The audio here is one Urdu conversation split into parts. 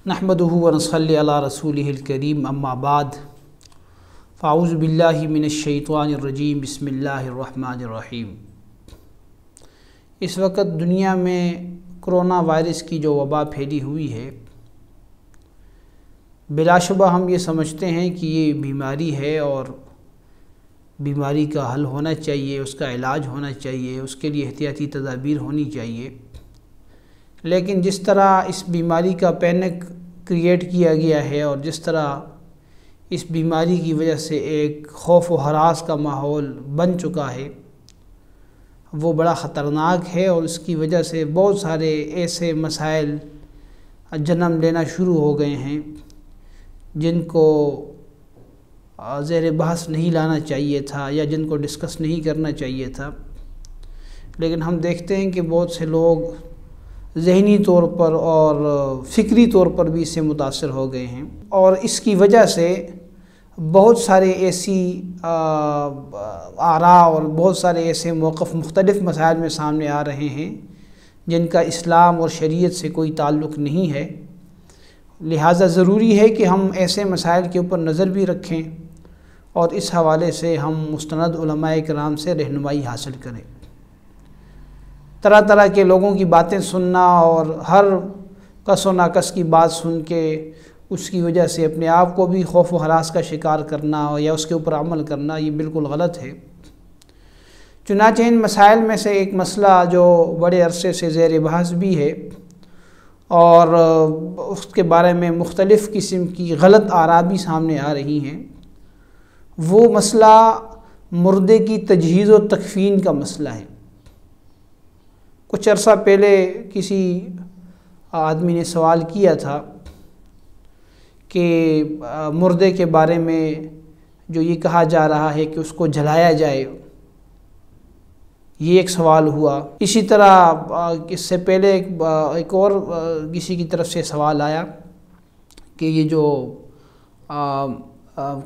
نحمدہ ونصلی علی رسولہ الکریم اما بعد فاعوذ باللہ من الشیطان الرجیم بسم اللہ الرحمن الرحیم۔ اس وقت دنیا میں کرونا وائرس کی جو وبا پھیلی ہوئی ہے، بلا شبہ ہم یہ سمجھتے ہیں کہ یہ بیماری ہے اور بیماری کا حل ہونا چاہیے، اس کا علاج ہونا چاہیے، اس کے لیے احتیاطی تدابیر ہونی چاہیے۔ لیکن جس طرح اس بیماری کا پینک کریٹ کیا گیا ہے اور جس طرح اس بیماری کی وجہ سے ایک خوف و ہراس کا ماحول بن چکا ہے، وہ بڑا خطرناک ہے اور اس کی وجہ سے بہت سارے ایسے مسائل جنم لینا شروع ہو گئے ہیں جن کو زیر بحث نہیں لانا چاہیے تھا یا جن کو ڈسکس نہیں کرنا چاہیے تھا۔ لیکن ہم دیکھتے ہیں کہ بہت سے لوگ ذہنی طور پر اور فکری طور پر بھی اس سے متاثر ہو گئے ہیں، اور اس کی وجہ سے بہت سارے ایسی آراء اور بہت سارے ایسے موقف مختلف مسائل میں سامنے آ رہے ہیں جن کا اسلام اور شریعت سے کوئی تعلق نہیں ہے۔ لہٰذا ضروری ہے کہ ہم ایسے مسائل کے اوپر نظر بھی رکھیں اور اس حوالے سے ہم مستند علماء کرام سے رہنمائی حاصل کریں۔ طرح طرح کے لوگوں کی باتیں سننا اور ہر کس و ناکس کی بات سن کے اس کی وجہ سے اپنے آپ کو بھی خوف و ہراس کا شکار کرنا یا اس کے اوپر عمل کرنا، یہ بالکل غلط ہے۔ چنانچہ ان مسائل میں سے ایک مسئلہ جو بڑے عرصے سے زیر بحث بھی ہے اور اس کے بارے میں مختلف قسم کی غلط آراء بھی سامنے آ رہی ہیں، وہ مسئلہ مردے کی تجہیز و تکفین کا مسئلہ ہے۔ کچھ عرصہ پہلے کسی آدمی نے سوال کیا تھا کہ مردے کے بارے میں جو یہ کہا جا رہا ہے کہ اس کو جلایا جائے، یہ ایک سوال ہوا۔ اسی طرح اس سے پہلے ایک اور کسی کی طرف سے سوال آیا کہ یہ جو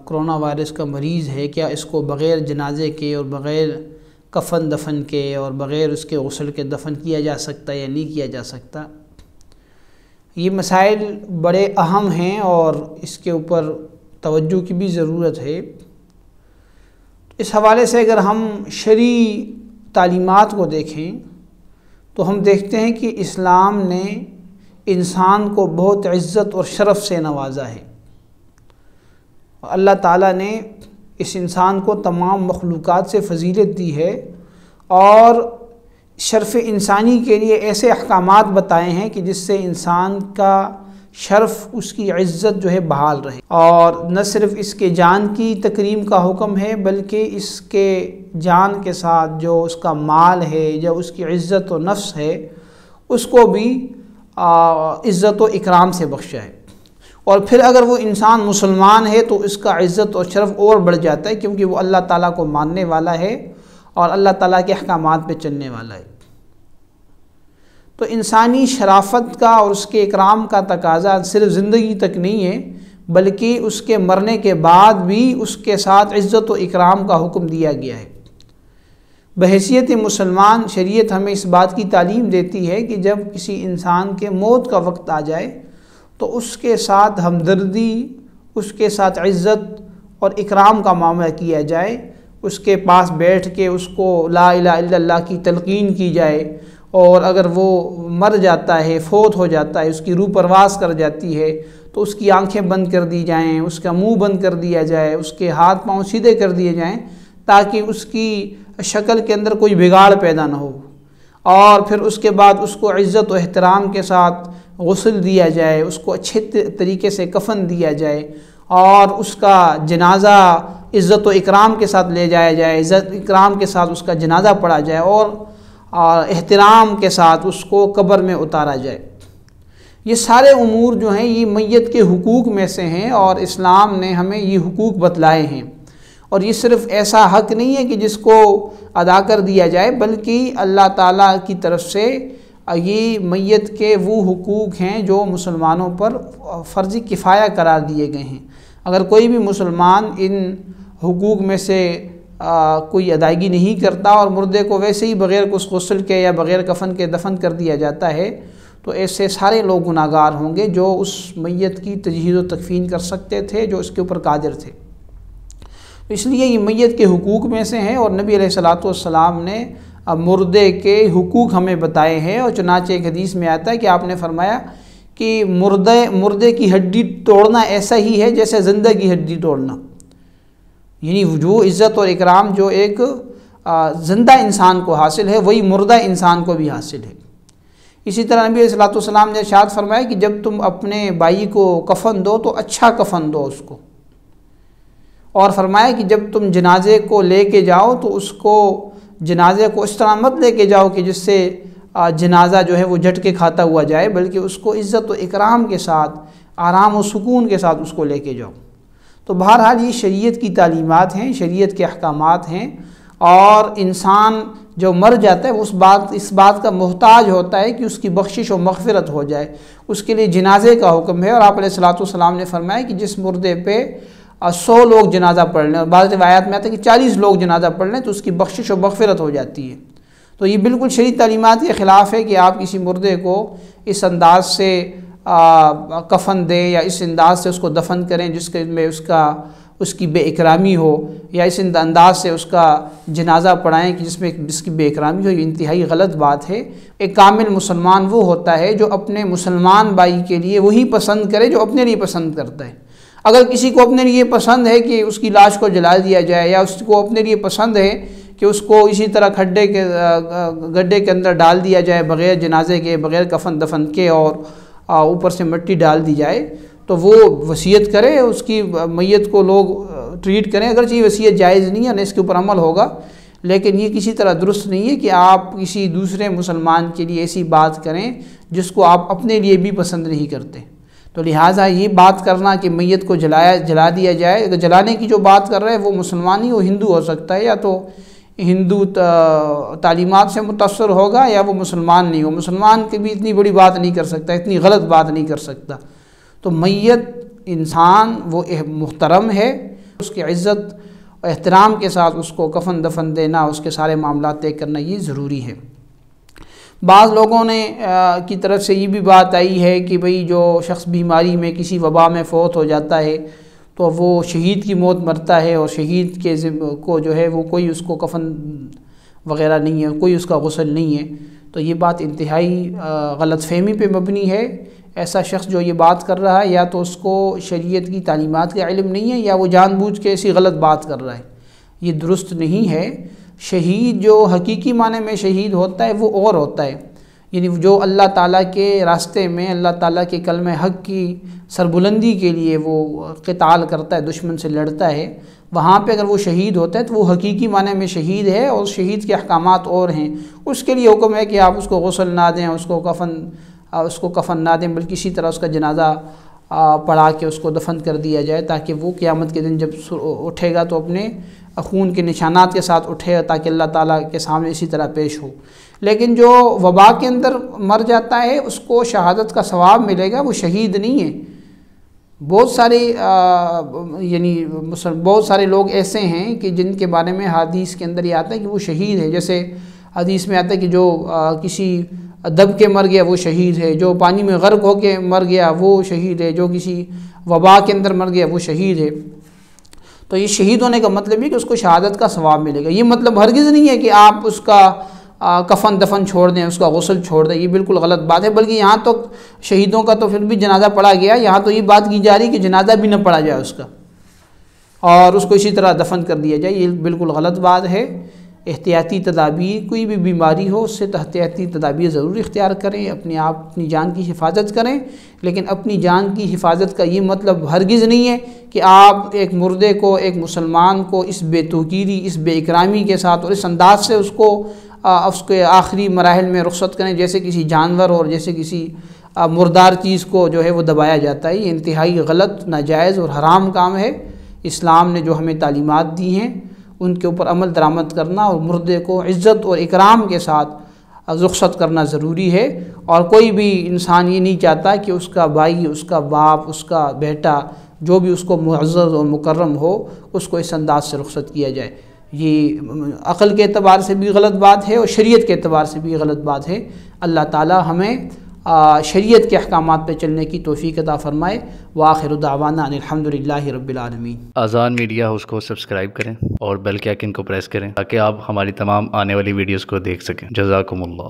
کرونا وائرس کا مریض ہے، کیا اس کو بغیر جنازے کے اور بغیر کفن دفن کے اور بغیر اس کے غسل کے دفن کیا جا سکتا یا نہیں کیا جا سکتا؟ یہ مسائل بڑے اہم ہیں اور اس کے اوپر توجہ کی بھی ضرورت ہے۔ اس حوالے سے اگر ہم شرعی تعلیمات کو دیکھیں تو ہم دیکھتے ہیں کہ اسلام نے انسان کو بہت عزت اور شرف سے نوازا ہے۔ اللہ تعالیٰ نے اس انسان کو تمام مخلوقات سے فضیلت دی ہے اور شرف انسانی کے لیے ایسے احکامات بتائے ہیں کہ جس سے انسان کا شرف، اس کی عزت جو ہے بحال رہے، اور نہ صرف اس کے جان کی تکریم کا حکم ہے بلکہ اس کے جان کے ساتھ جو اس کا مال ہے، جو اس کی عزت و نفس ہے، اس کو بھی عزت و اکرام سے بخشا ہے۔ اور پھر اگر وہ انسان مسلمان ہے تو اس کا عزت اور شرف اور بڑھ جاتا ہے، کیونکہ وہ اللہ تعالیٰ کو ماننے والا ہے اور اللہ تعالیٰ کے احکامات پہ چلنے والا ہے۔ تو انسانی شرافت کا اور اس کے اکرام کا تقاضا صرف زندگی تک نہیں ہے بلکہ اس کے مرنے کے بعد بھی اس کے ساتھ عزت و اکرام کا حکم دیا گیا ہے۔ بحیثیت مسلمان شریعت ہمیں اس بات کی تعلیم دیتی ہے کہ جب کسی انسان کے موت کا وقت آ جائے تو اس کے ساتھ ہمدردی، اس کے ساتھ عزت اور اکرام کا معاملہ کیا جائے، اس کے پاس بیٹھ کے اس کو لا الہ الا اللہ کی تلقین کی جائے، اور اگر وہ مر جاتا ہے، فوت ہو جاتا ہے، اس کی روح پرواز کر جاتی ہے تو اس کی آنکھیں بند کر دی جائیں، اس کا منہ بند کر دیا جائے، اس کے ہاتھ پاؤں سیدھے کر دیے جائیں تاکہ اس کی شکل کے اندر کوئی بگاڑ پیدا نہ ہو، اور پھر اس کے بعد اس کو عزت و احترام کے ساتھ غسل دیا جائے، اس کو اچھے طریقے سے کفن دیا جائے اور اس کا جنازہ عزت و اکرام کے ساتھ لے جایا جائے، عزت اکرام کے ساتھ اس کا جنازہ پڑھا جائے اور احترام کے ساتھ اس کو قبر میں اتارا جائے۔ یہ سارے امور جو ہیں یہ میت کے حقوق میں سے ہیں اور اسلام نے ہمیں یہ حقوق بتلائے ہیں، اور یہ صرف ایسا حق نہیں ہے کہ جس کو ادا کر دیا جائے بلکہ اللہ تعالیٰ کی طرف سے یہ میت کے وہ حقوق ہیں جو مسلمانوں پر فرض کفایہ قرار دیے گئے ہیں۔ اگر کوئی بھی مسلمان ان حقوق میں سے کوئی ادائیگی نہیں کرتا اور مردے کو ویسے ہی بغیر کچھ غسل کے یا بغیر کفن کے دفن کر دیا جاتا ہے تو ایسے سارے لوگ گناہگار ہوں گے جو اس میت کی تجہیز و تکفین کر سکتے تھے، جو اس کے اوپر قادر تھے۔ اس لیے یہ میت کے حقوق میں سے ہیں، اور نبی علیہ الصلوۃ والسلام نے مردے کے حقوق ہمیں بتائے ہیں، اور چنانچہ ایک حدیث میں آتا ہے کہ آپ نے فرمایا کہ مردے کی ہڈی توڑنا ایسا ہی ہے جیسے زندہ کی ہڈی توڑنا، یعنی جو عزت اور اکرام جو ایک زندہ انسان کو حاصل ہے وہی مردہ انسان کو بھی حاصل ہے۔ اسی طرح نبی علیہ الصلوۃ والسلام نے ارشاد فرمایا کہ جب تم اپنے بھائی کو کفن دو تو اچھا کفن دو اس کو، اور فرمایا کہ جب تم جنازے کو لے کے جاؤ تو جنازے کو اس طرح مت لے کے جاؤ کہ جس سے جنازہ جو ہے وہ جھٹکے کھاتا ہوا جائے، بلکہ اس کو عزت و اکرام کے ساتھ، آرام و سکون کے ساتھ اس کو لے کے جاؤ۔ تو بہرحال یہ شریعت کی تعلیمات ہیں، شریعت کے احکامات ہیں، اور انسان جو مر جاتا ہے وہ اس بات کا محتاج ہوتا ہے کہ اس کی بخشش و مغفرت ہو جائے، اس کے لیے جنازے کا حکم ہے۔ اور آپ علیہ الصلوۃ والسلام نے فرمایا کہ جس مردے پہ 100 لوگ جنازہ پڑھ لیں، اور بعض روایات میں آتا ہے کہ 40 لوگ جنازہ پڑھ لیں تو اس کی بخشش و مغفرت ہو جاتی ہے۔ تو یہ بالکل شرعی تعلیمات کے خلاف ہے کہ آپ کسی مردے کو اس انداز سے کفن دیں یا اس انداز سے اس کو دفن کریں جس کے میں اس کی بے اکرامی ہو، یا اس انداز سے اس کا جنازہ پڑھائیں کہ جس کی بے اکرامی ہو۔ یہ انتہائی غلط بات ہے۔ ایک کامل مسلمان وہ ہوتا ہے جو اپنے مسلمان بھائی کے لیے وہی پسند کرے جو اپنے لیے پسند کرتا ہے۔ اگر کسی کو اپنے لیے پسند ہے کہ اس کی لاش کو جلا دیا جائے، یا اس کو اپنے لیے پسند ہے کہ اس کو اسی طرح گڈھے کے اندر ڈال دیا جائے بغیر جنازے کے، بغیر کفن دفن کے، اور اوپر سے مٹی ڈال دی جائے، تو وہ وصیت کرے، اس کی میت کو لوگ ٹریٹ کریں۔ اگرچہ یہ وصیت جائز نہیں ہے، نہ اس کے اوپر عمل ہوگا، لیکن یہ کسی طرح درست نہیں ہے کہ آپ کسی دوسرے مسلمان کے لیے ایسی بات کریں جس کو آپ اپنے لیے بھی پسند نہیں کرتے۔ تو لہٰذا یہ بات کرنا کہ میت کو جلا دیا جائے، اگر جلانے کی جو بات کر رہے ہیں وہ مسلمان ہی، وہ ہندو ہو سکتا ہے، یا تو ہندو تعلیمات سے متاثر ہوگا، یا وہ مسلمان نہیں ہو۔ مسلمان کے بھی اتنی بڑی بات نہیں کر سکتا، اتنی غلط بات نہیں کر سکتا۔ تو میت انسان وہ محترم ہے، اس کی عزت و احترام کے ساتھ اس کو کفن دفن دینا، اس کے سارے معاملات طے کرنا یہ ضروری ہے۔ بعض لوگوں نے کی طرف سے یہ بھی بات آئی ہے کہ بھئی جو شخص بیماری میں کسی وبا میں فوت ہو جاتا ہے تو وہ شہید کی موت مرتا ہے، اور شہید کے کو جو ہے وہ کوئی اس کو کفن وغیرہ نہیں ہے، کوئی اس کا غسل نہیں ہے۔ تو یہ بات انتہائی غلط فہمی پہ مبنی ہے۔ ایسا شخص جو یہ بات کر رہا ہے یا تو اس کو شریعت کی تعلیمات کا علم نہیں ہے، یا وہ جان بوجھ کے ایسی غلط بات کر رہا ہے، یہ درست نہیں ہے۔ شہید جو حقیقی معنی میں شہید ہوتا ہے وہ اور ہوتا ہے، یعنی جو اللہ تعالیٰ کے راستے میں، اللہ تعالیٰ کے کلمہ حق کی سربلندی کے لیے وہ قتال کرتا ہے، دشمن سے لڑتا ہے، وہاں پہ اگر وہ شہید ہوتا ہے تو وہ حقیقی معنی میں شہید ہے، اور شہید کے احکامات اور ہیں۔ اس کے لیے حکم ہے کہ آپ اس کو غسل نہ دیں، اس کو کفن نہ دیں، بلکہ اسی طرح اس کا جنازہ پڑھا کے اس کو دفن کر دیا جائے، تاکہ وہ قیامت کے دن جب اٹھے گا تو اپنے خون کے نشانات کے ساتھ اٹھے، تاکہ اللہ تعالیٰ کے سامنے اسی طرح پیش ہو۔ لیکن جو وبا کے اندر مر جاتا ہے اس کو شہادت کا ثواب ملے گا، وہ شہید نہیں ہے۔ بہت سارے لوگ ایسے ہیں کہ جن کے بارے میں حدیث کے اندر یہ آتا ہے کہ وہ شہید ہے، جیسے حدیث میں آتا ہے کہ جو کسی دب کے مر گیا وہ شہید ہے، جو پانی میں غرق ہو کے مر گیا وہ شہید ہے، جو کسی وبا کے اندر مر گیا وہ شہید ہے۔ تو یہ شہید ہونے کا مطلب ہے کہ اس کو شہادت کا ثواب ملے گا۔ یہ مطلب ہرگز نہیں ہے کہ آپ اس کا کفن دفن چھوڑ دیں، اس کا غسل چھوڑ دیں، یہ بالکل غلط بات ہے۔ بلکہ یہاں تو شہیدوں کا تو پھر بھی جنازہ پڑھا گیا، یہاں تو یہ بات کی جا رہی کہ جنازہ بھی نہ پڑھا جائے اس کا، اور اس کو اسی طرح دفن کر دیا جائے، یہ بالکل غلط بات ہے۔ احتیاطی تدابیر، کوئی بھی بیماری ہو اس سے احتیاطی تدابیر ضرور اختیار کریں، اپنی جان کی حفاظت کریں، لیکن اپنی جان کی حفاظت کا یہ مطلب ہرگز نہیں ہے کہ آپ ایک مردے کو، ایک مسلمان کو اس بے توقیری، اس بے اکرامی کے ساتھ اور اس انداز سے اس کے آخری مراحل میں رخصت کریں جیسے کسی جانور اور جیسے کسی مردار چیز کو جو ہے وہ دبایا جاتا ہے۔ یہ انتہائی غلط، ناجائز اور حرام کام ہے۔ اسلام نے جو ہمیں تعلیمات دی ہیں ان کے اوپر عمل درآمد کرنا اور مردے کو عزت اور اکرام کے ساتھ رخصت کرنا ضروری ہے، اور کوئی بھی انسان یہ نہیں چاہتا کہ اس کا بھائی، اس کا باپ، اس کا بیٹا، جو بھی اس کو معزز اور مکرم ہو، اس کو اس انداز سے رخصت کیا جائے۔ یہ عقل کے اعتبار سے بھی غلط بات ہے اور شریعت کے اعتبار سے بھی غلط بات ہے۔ اللہ تعالی ہمیں شریعت کے احکامات پہ چلنے کی توفیق عطا فرمائے۔ وآخر دعوانا ان الحمدللہ رب العالمین۔ آذان میڈیا ہاؤس کو سبسکرائب کریں اور بیل کے آئکن کو پریس کریں تاکہ آپ ہماری تمام آنے والی ویڈیوز کو دیکھ سکیں۔ جزاکم اللہ۔